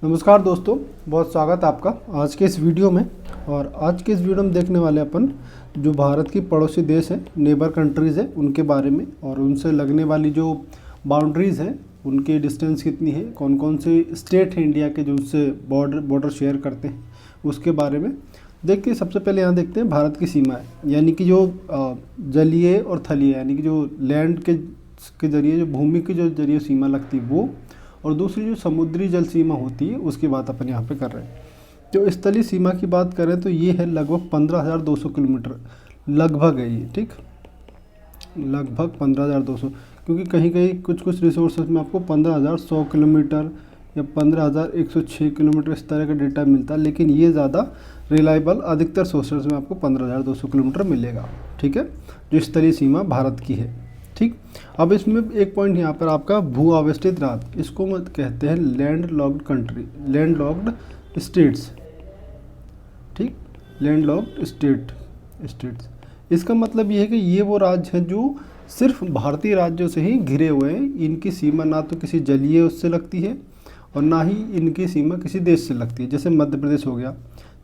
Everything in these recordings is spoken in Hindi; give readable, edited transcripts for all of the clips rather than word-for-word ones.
नमस्कार दोस्तों, बहुत स्वागत है आपका आज के इस वीडियो में। और आज के इस वीडियो में देखने वाले अपन जो भारत की पड़ोसी देश है, नेबर कंट्रीज़ है, उनके बारे में और उनसे लगने वाली जो बाउंड्रीज़ हैं उनकी डिस्टेंस कितनी है, कौन कौन से स्टेट हैं इंडिया के जो उससे बॉर्डर शेयर करते हैं उसके बारे में देखते हैं। सबसे पहले यहाँ देखते हैं भारत की सीमा है, यानी कि जो जलीय और थलीय यानी कि जो लैंड के जरिए, जो भूमि के जो जरिए सीमा लगती है वो, और दूसरी जो समुद्री जल सीमा होती है उसकी बात अपन यहाँ पे कर रहे हैं। जो स्थलीय सीमा की बात करें तो ये है लगभग 15,200 किलोमीटर लगभग है ये, ठीक, लगभग 15,200, क्योंकि कहीं कहीं कुछ रिसोर्सेज में आपको 15,100 किलोमीटर या 15,106 किलोमीटर इस तरह का डेटा मिलता है, लेकिन ये ज़्यादा रिलायबल अधिकतर सोर्सेज में आपको 15,200 किलोमीटर मिलेगा, ठीक है, जो स्थलीय सीमा भारत की है। ठीक, अब इसमें एक पॉइंट यहाँ पर आपका भू आवेष्टित राज्य, इसको मत कहते हैं land locked country, land locked states, ठीक, लैंड लॉक्ड स्टेट्स। इसका मतलब ये है कि ये वो राज्य हैं जो सिर्फ भारतीय राज्यों से ही घिरे हुए हैं। इनकी सीमा ना तो किसी जलीय उससे लगती है और ना ही इनकी सीमा किसी देश से लगती है। जैसे मध्य प्रदेश हो गया,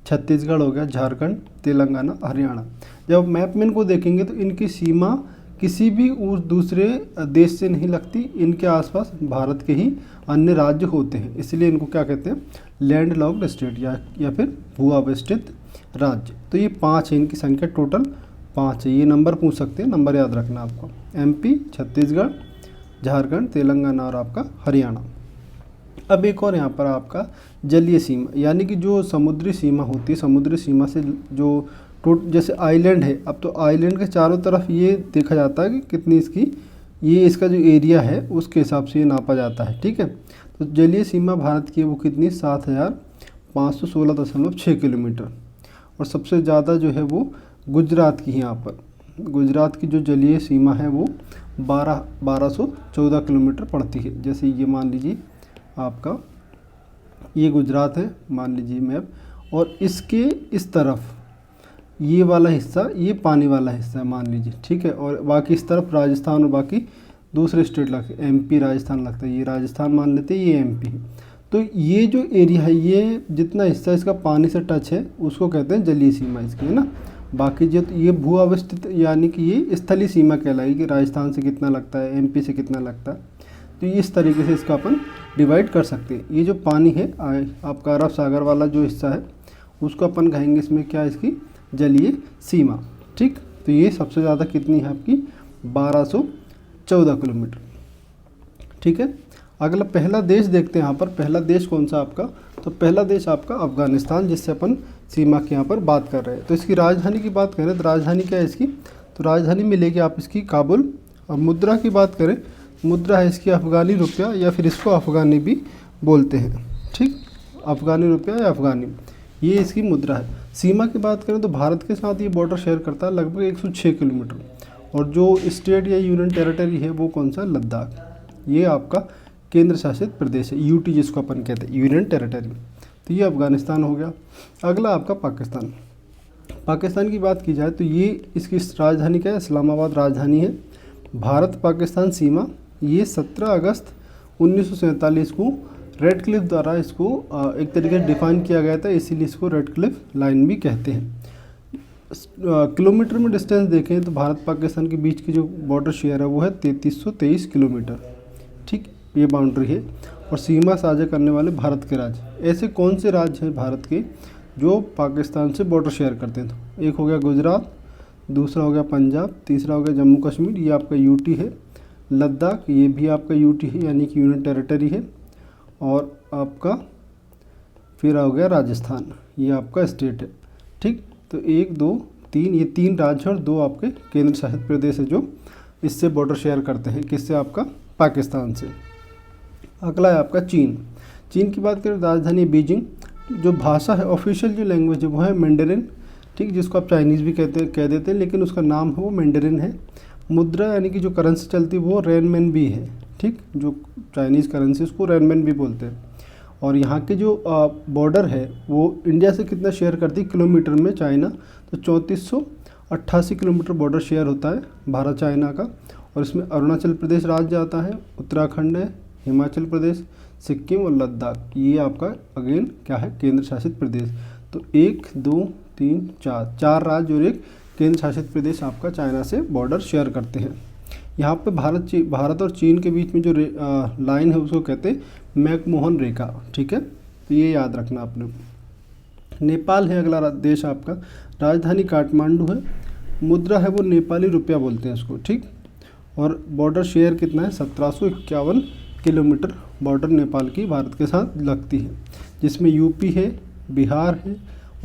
छत्तीसगढ़ हो गया, झारखंड, तेलंगाना, हरियाणा। जब मैप में इनको देखेंगे तो इनकी सीमा किसी भी उस दूसरे देश से नहीं लगती, इनके आसपास भारत के ही अन्य राज्य होते हैं, इसलिए इनको क्या कहते हैं, लैंड लॉक्ड स्टेट या फिर भू आवेष्टित राज्य। तो ये 5 है, इनकी संख्या टोटल 5 है। ये नंबर पूछ सकते हैं, नंबर याद रखना आपको, MP, छत्तीसगढ़, झारखंड, तेलंगाना और आपका हरियाणा। अब एक और यहाँ पर आपका जलीय सीमा, यानी कि जो समुद्री सीमा होती है, समुद्री सीमा से जो जैसे आइलैंड है, अब तो आइलैंड के चारों तरफ ये देखा जाता है कि कितनी इसकी, ये इसका जो एरिया है उसके हिसाब से ये नापा जाता है, ठीक है। तो जलीय सीमा भारत की वो कितनी, 7,516.6 किलोमीटर। और सबसे ज़्यादा जो है वो गुजरात की, यहाँ पर गुजरात की जो जलीय सीमा है वो 1,214 किलोमीटर पड़ती है। जैसे ये मान लीजिए आपका, ये गुजरात है मान लीजिए मैप, और इसके इस तरफ ये वाला हिस्सा, ये पानी वाला हिस्सा है मान लीजिए, ठीक है, और बाकी इस तरफ राजस्थान और बाकी दूसरे स्टेट लगते हैं, MP राजस्थान लगता है, ये राजस्थान मान लेते हैं, ये MP है। तो ये जो एरिया है, ये जितना हिस्सा इसका पानी से टच है उसको कहते हैं जलीय सीमा इसकी, है ना। बाकी जो ये भू अवस्थित यानी कि ये स्थलीय सीमा कहलाएगी कि राजस्थान से कितना लगता है, MP से कितना लगता है। तो ये इस तरीके से इसका अपन डिवाइड कर सकते हैं। ये जो पानी है आपका अरब सागर वाला जो हिस्सा है उसको अपन कहेंगे इसमें क्या, इसकी जलीय सीमा, ठीक। तो ये सबसे ज़्यादा कितनी है आपकी, 1,214 किलोमीटर, ठीक है। अगला पहला देश देखते हैं यहाँ पर, पहला देश कौन सा आपका, तो पहला देश आपका अफगानिस्तान, जिससे अपन सीमा की यहाँ पर बात कर रहे हैं। तो इसकी राजधानी की बात करें तो राजधानी क्या है इसकी, तो राजधानी मिलेगी आप इसकी काबुल। और मुद्रा की बात करें, मुद्रा है इसकी अफ़गानी रुपया, या फिर इसको अफ़गानी भी बोलते हैं, ठीक, अफ़गानी रुपया या अफ़गानी, ये इसकी मुद्रा है। सीमा की बात करें तो भारत के साथ ये बॉर्डर शेयर करता है लगभग 106 किलोमीटर। और जो स्टेट या यूनियन टेरिटरी है वो कौन सा, लद्दाख, ये आपका केंद्र शासित प्रदेश है, UT जिसको अपन कहते हैं, यूनियन टेरिटरी। तो ये अफगानिस्तान हो गया। अगला आपका पाकिस्तान। पाकिस्तान की बात की जाए तो ये इसकी राजधानी क्या है, इस्लामाबाद राजधानी है। भारत पाकिस्तान सीमा ये 17 अगस्त 1947 को रेड क्लिफ द्वारा इसको एक तरीके से डिफाइन किया गया था, इसीलिए इसको रेड क्लिफ लाइन भी कहते हैं। किलोमीटर में डिस्टेंस देखें तो भारत पाकिस्तान के बीच की जो बॉर्डर शेयर है वो है 3323 किलोमीटर, ठीक, ये बाउंड्री है। और सीमा साझा करने वाले भारत के राज्य, ऐसे कौन से राज्य हैं भारत के जो पाकिस्तान से बॉर्डर शेयर करते हैं, तो एक हो गया गुजरात, दूसरा हो गया पंजाब, तीसरा हो गया जम्मू कश्मीर, ये आपका UT है। लद्दाख ये भी आपका UT है, यानी कि यूनियन टेरिटरी है। और आपका फिर हो गया राजस्थान, ये आपका स्टेट है, ठीक। तो 1 2 3, ये 3 राज्य और 2 आपके केंद्र शासित प्रदेश है जो इससे बॉर्डर शेयर करते हैं, किससे, आपका पाकिस्तान से। अगला है आपका चीन। चीन की बात करें राजधानी बीजिंग। जो भाषा है, ऑफिशियल जो लैंग्वेज है वो है मैंडरिन, ठीक, जिसको आप चाइनीज़ भी कह देते हैं, लेकिन उसका नाम है वो मैंडरिन है। मुद्रा यानी कि जो करेंसी चलती है वो रेनमिनबी है, ठीक, जो चाइनीज़ करेंसी उसको रेनमिनबी बोलते हैं। और यहाँ के जो बॉर्डर है वो इंडिया से कितना शेयर करती है किलोमीटर में चाइना, तो 3488 किलोमीटर बॉर्डर शेयर होता है भारत चाइना का। और इसमें अरुणाचल प्रदेश राज्य आता है, उत्तराखंड है, हिमाचल प्रदेश, सिक्किम और लद्दाख, ये आपका अगेन क्या है, केंद्र शासित प्रदेश। तो 1 2 3 4 4 राज्य और एक केंद्र शासित प्रदेश आपका चाइना से बॉर्डर शेयर करते हैं। यहाँ पे भारत और चीन के बीच में जो लाइन है उसको कहते हैं मैकमोहन रेखा, ठीक है। तो ये याद रखना आपने। नेपाल है अगला देश आपका, राजधानी काठमांडू है, मुद्रा है वो नेपाली रुपया बोलते हैं इसको, ठीक। और बॉर्डर शेयर कितना है, 1751 किलोमीटर बॉर्डर नेपाल की भारत के साथ लगती है, जिसमें यूपी है, बिहार है,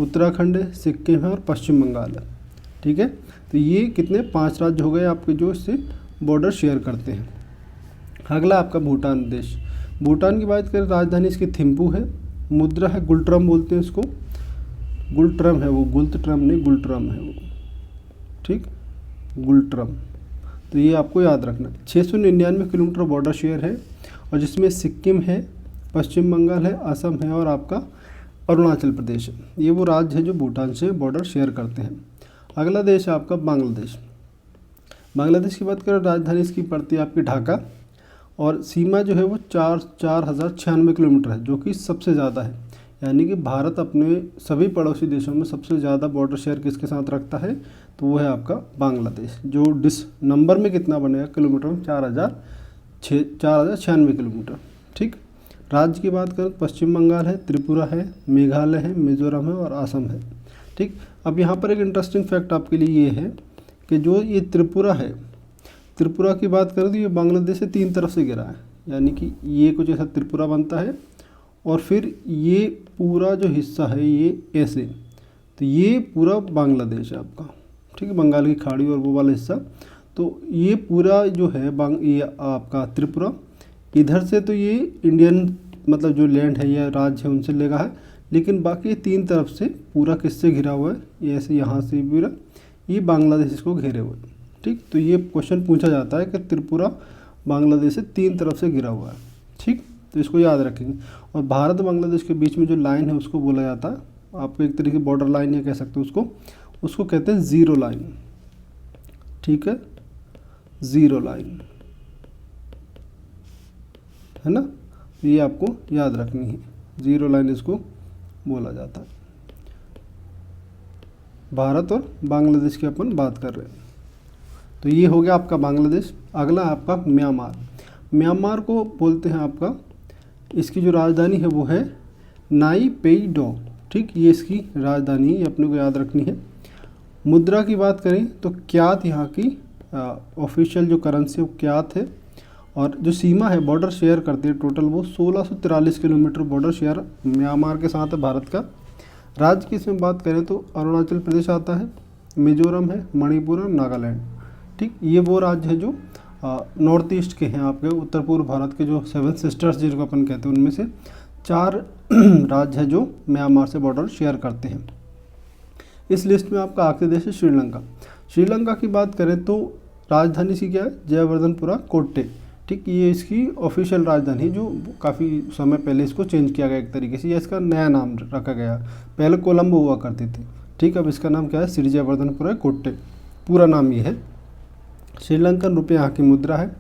उत्तराखंड है, सिक्किम है और पश्चिम बंगाल है, ठीक है। तो ये कितने 5 राज्य हो गए आपके जो इससे बॉर्डर शेयर करते हैं। अगला आपका भूटान देश। भूटान की बात करें, राजधानी इसकी थिम्पू है, मुद्रा है गुल्ट्रम बोलते हैं इसको, गुल्ट्रम है वो, गुल्ट्रम नहीं गुल्ट्रम है वो, ठीक, गुल्ट्रम। तो ये आपको याद रखना। 699 किलोमीटर बॉर्डर शेयर है, और जिसमें सिक्किम है, पश्चिम बंगाल है, असम है और आपका अरुणाचल प्रदेश है। ये वो राज्य है जो भूटान से बॉर्डर शेयर करते हैं। अगला देश है आपका बांग्लादेश। बांग्लादेश की बात करें, राजधानी इसकी पड़ती है आपकी ढाका, और सीमा जो है वो 4096 किलोमीटर है, जो कि सबसे ज़्यादा है। यानी कि भारत अपने सभी पड़ोसी देशों में सबसे ज़्यादा बॉर्डर शेयर किसके साथ रखता है, तो वो है आपका बांग्लादेश, जो नंबर में कितना बनेगा किलोमीटर में, 4096 किलोमीटर, ठीक। राज्य की बात करें, पश्चिम बंगाल है, त्रिपुरा है, मेघालय है, मिजोरम है और असम है, ठीक। अब यहाँ पर एक इंटरेस्टिंग फैक्ट आपके लिए ये है कि जो ये त्रिपुरा है, त्रिपुरा की बात करें तो ये बांग्लादेश से 3 तरफ से घिरा है, यानी कि ये कुछ ऐसा त्रिपुरा बनता है, और फिर ये पूरा जो हिस्सा है ये ऐसे, तो ये पूरा बांग्लादेश है आपका, ठीक है, बंगाल की खाड़ी और वो वाला हिस्सा। तो ये पूरा जो है ये आपका त्रिपुरा, इधर से तो ये इंडियन मतलब जो लैंड है या राज्य है उनसे लेगा है, लेकिन बाकी 3 तरफ से पूरा किससे घिरा हुआ है, ये ऐसे यहाँ से पूरा ये बांग्लादेश इसको घेरे हुए, ठीक। तो ये क्वेश्चन पूछा जाता है कि त्रिपुरा बांग्लादेश से 3 तरफ से घिरा हुआ है, ठीक। तो इसको याद रखेंगे। और भारत बांग्लादेश के बीच में जो लाइन है उसको बोला जाता है, आपको एक तरीके बॉर्डर लाइन या कह सकते हो उसको कहते हैं ज़ीरो लाइन, ठीक है, ज़ीरो लाइन, है ना। ये आपको याद रखनी है, ज़ीरो लाइन इसको बोला जाता है। भारत और बांग्लादेश की अपन बात कर रहे हैं। तो ये हो गया आपका बांग्लादेश। अगला आपका म्यांमार। म्यांमार को बोलते हैं आपका, इसकी जो राजधानी है वो है नाई पेई डो, ठीक, ये इसकी राजधानी है, ये अपने को याद रखनी है। मुद्रा की बात करें तो क्यात यहाँ की ऑफिशियल जो करेंसी है वो क्यात है, और जो सीमा है बॉर्डर शेयर करते हैं टोटल वो 1643 किलोमीटर बॉर्डर शेयर म्यांमार के साथ है भारत का। राज्य की इसमें बात करें तो अरुणाचल प्रदेश आता है, मिजोरम है, मणिपुर और नागालैंड, ठीक। ये वो राज्य है जो नॉर्थ ईस्ट के हैं आपके, उत्तर पूर्व भारत के जो 7 सिस्टर्स जिनको अपन कहते हैं उनमें से 4 राज्य है जो म्यांमार से बॉर्डर शेयर करते हैं। इस लिस्ट में आपका आखिरी देश है श्रीलंका। श्रीलंका की बात करें तो राजधानी इसकी क्या है, जयवर्धनपुरा कोट्टे, ठीक। ये इसकी ऑफिशियल राजधानी है, जो काफ़ी समय पहले इसको चेंज किया गया एक तरीके से, या इसका नया नाम रखा गया। पहले कोलंबो हुआ करती थी, ठीक। अब इसका नाम क्या है, श्री जयवर्धनपुरा कोट्टे, पूरा नाम ये है। श्रीलंकन रुपये यहाँ की मुद्रा है।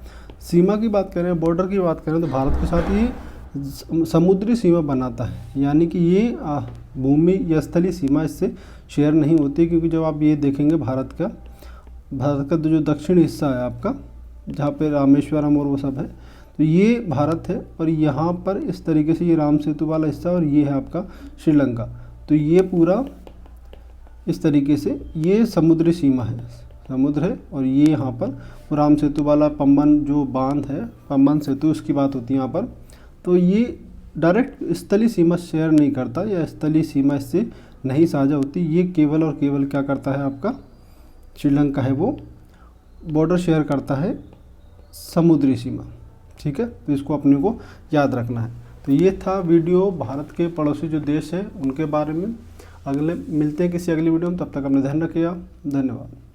सीमा की बात करें, बॉर्डर की बात करें तो भारत के साथ ये समुद्री सीमा बनाता है, यानी कि ये भूमि या स्थलीय सीमा इससे शेयर नहीं होती, क्योंकि जब आप ये देखेंगे भारत का जो दक्षिणी हिस्सा है आपका, जहाँ पे रामेश्वरम और वो सब है, तो ये भारत है, और यहाँ पर इस तरीके से ये राम सेतु वाला हिस्सा, और ये है आपका श्रीलंका। तो ये पूरा इस तरीके से ये समुद्री सीमा है, समुद्र है, और ये यहाँ पर राम सेतु वाला पम्बन जो बांध है, पम्बन सेतु, उसकी बात होती है यहाँ पर। तो ये डायरेक्ट स्थलीय सीमा शेयर नहीं करता, या स्थलीय सीमा इससे नहीं साझा होती। ये केवल और केवल क्या करता है आपका श्रीलंका है वो बॉर्डर शेयर करता है समुद्री सीमा, ठीक है। तो इसको अपने को याद रखना है। तो ये था वीडियो भारत के पड़ोसी जो देश है उनके बारे में। अगले मिलते हैं किसी अगली वीडियो में, तब तक अपने ध्यान रखिएगा। धन्यवाद।